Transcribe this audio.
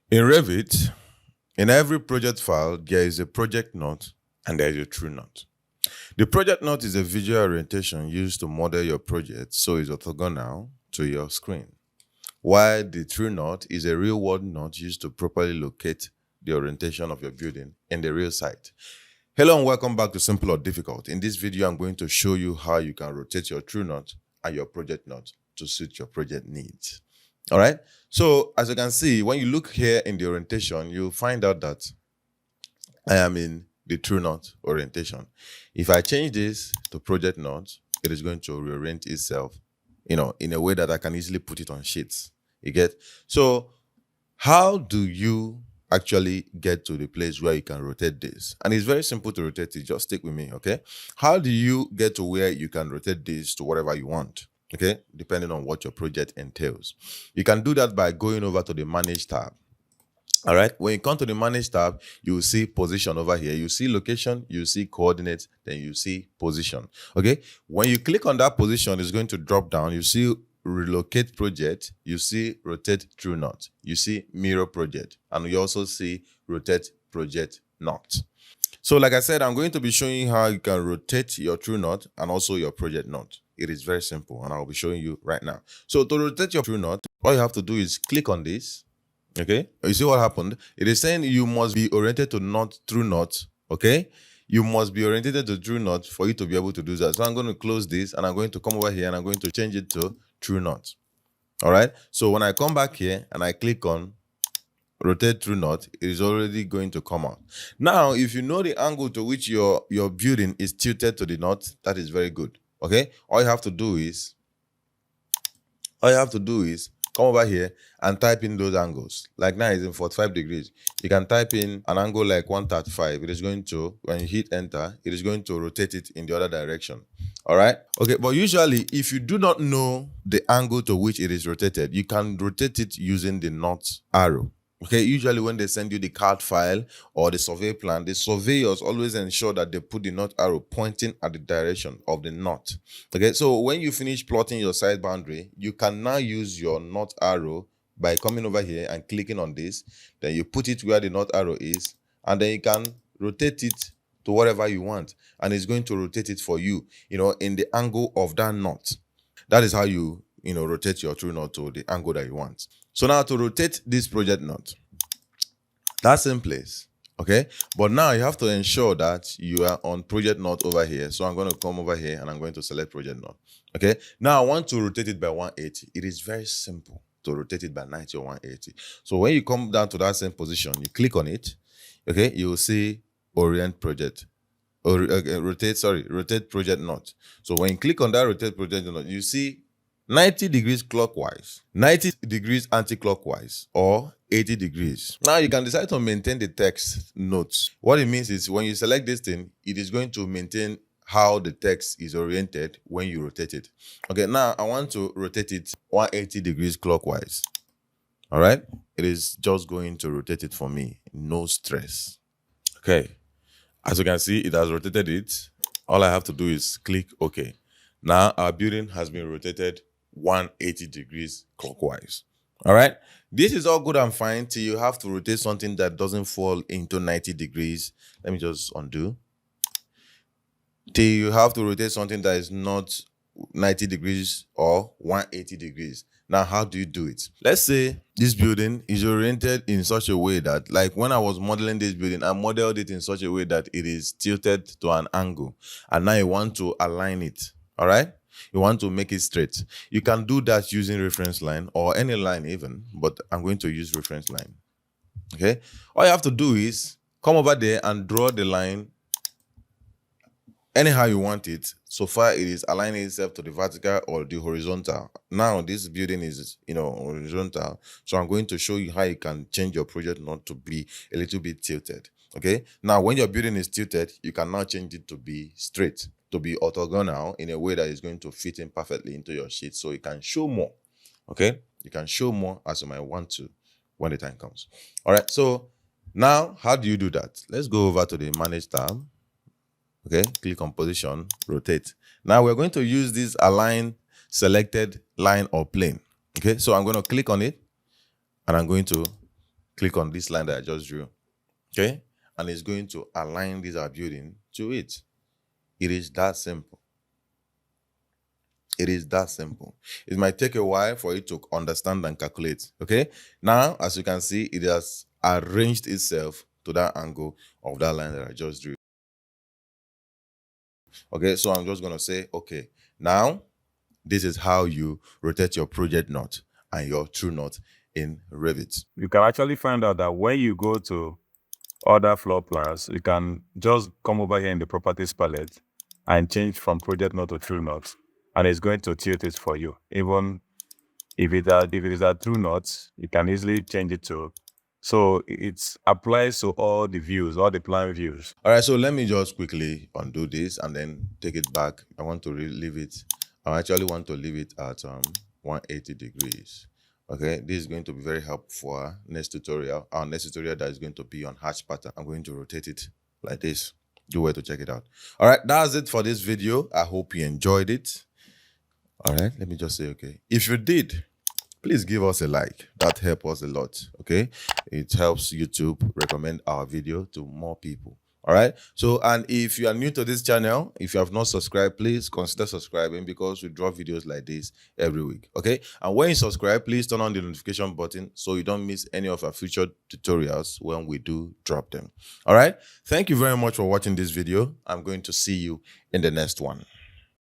In Revit, in every project file, there is a project note and there is a true note. The project note is a visual orientation used to model your project so it's orthogonal to your screen, while the true note is a real-world note used to properly locate the orientation of your building in the real site. Hello and welcome back to Simple or Difficult. In this video, I'm going to show you how you can rotate your true note and your project note to suit your project needs. All right. So as you can see, when you look here in the orientation, you'll find out that I am in the true note orientation. If I change this to project note, it is going to reorient itself, in a way that I can easily put it on sheets. You get? So how do you actually get to the place where you can rotate this? And it's very simple to rotate it. Just stick with me, okay? How do you get to where you can rotate this to whatever you want? Okay, depending on what your project entails. You can do that by going over to the Manage tab. All right, when you come to the Manage tab, you will see position over here. You see location, you see coordinates, then you see position. Okay, when you click on that position, it's going to drop down. You see relocate project, you see rotate true note, you see mirror project, and you also see rotate project note. So like I said, I'm going to be showing you how you can rotate your true note and also your project note. It is very simple, and I'll be showing you right now. So to rotate your true note, all you have to do is click on this. Okay, you see what happened? It is saying you must be oriented to true note. Okay, you must be oriented to true note for you to be able to do that. So I'm going to close this, and I'm going to come over here, and I'm going to change it to true note. All right. So when I come back here and I click on rotate true note, it is already going to come out. Now, if you know the angle to which your building is tilted to the north, that is very good. Okay, all you have to do is come over here and type in those angles. Like now it's in 45 degrees. You can type in an angle like 135. It is going to, when you hit enter, it is going to rotate it in the other direction. All right. Okay, but usually if you do not know the angle to which it is rotated, you can rotate it using the north arrow. Okay, usually when they send you the CAD file or the survey plan, the surveyors always ensure that they put the north arrow pointing at the direction of the north. Okay, so when you finish plotting your side boundary, you can now use your north arrow by coming over here and clicking on this. Then you put it where the north arrow is, and then you can rotate it to whatever you want, and it's going to rotate it for you, in the angle of that north. That is how you rotate your true north to the angle that you want. So now to rotate this project note, that's in place, okay? But now you have to ensure that you are on project note over here. So I'm going to come over here and I'm going to select project note, okay? Now I want to rotate it by 180. It is very simple to rotate it by 90 or 180. So when you come down to that same position, you click on it, okay? You will see orient project. Or rotate project note. So when you click on that rotate project note, you see 90 degrees clockwise, 90 degrees anti-clockwise, or 80 degrees. Now you can decide to maintain the text notes. What it means is when you select this thing, it is going to maintain how the text is oriented when you rotate it. Okay, now I want to rotate it 180 degrees clockwise. All right, it is just going to rotate it for me, no stress. Okay, as you can see, it has rotated it. All I have to do is click OK. Now our building has been rotated 180 degrees clockwise. All right, this is all good and fine till you have to rotate something that doesn't fall into 90 degrees. Let me just undo. Till you have to rotate something that is not 90 degrees or 180 degrees. Now, how do you do it? Let's say this building is oriented in such a way that, like when I was modeling this building, I modeled it in such a way that it is tilted to an angle. And now you want to align it, all right? You want to make it straight. You can do that using reference line or any line even, but I'm going to use reference line, okay? All you have to do is come over there and draw the line anyhow you want it, so far it is aligning itself to the vertical or the horizontal. Now this building is horizontal, so I'm going to show you how you can change your project note to be a little bit tilted. Okay, now when your building is tilted, you can now change it to be straight, to be orthogonal in a way that is going to fit in perfectly into your sheet, so you can show more. Okay, you can show more as you might want to when the time comes. All right, so now how do you do that? Let's go over to the Manage tab. Okay, click on position, rotate. Now we're going to use this align selected line or plane. Okay, so I'm going to click on it and I'm going to click on this line that I just drew. Okay? And it's going to align this our building to it. It is that simple. It is that simple. It might take a while for it to understand and calculate. Okay? Now, as you can see, it has arranged itself to that angle of that line that I just drew. Okay, so I'm just going to say, okay, now this is how you rotate your project knot and your true knot in Revit. You can actually find out that when you go to other floor plans, you can just come over here in the properties palette and change from project knot to true knot, and it's going to tilt it for you. Even if it is a true knot, you can easily change it to. So it applies to all the views, all the plan views. All right, so let me just quickly undo this and then take it back. I want to leave it. I actually want to leave it at 180 degrees. Okay, this is going to be very helpful for our next tutorial. Our next tutorial that is going to be on hatch pattern. I'm going to rotate it like this. Do well to check it out. All right, that's it for this video. I hope you enjoyed it. All right, let me just say, okay, if you did, please give us a like. That helps us a lot. Okay, it helps YouTube recommend our video to more people. All right, so and if you are new to this channel, if you have not subscribed, please consider subscribing, because we drop videos like this every week. Okay, and when you subscribe, please turn on the notification button so you don't miss any of our future tutorials when we do drop them. All right, thank you very much for watching this video. I'm going to see you in the next one.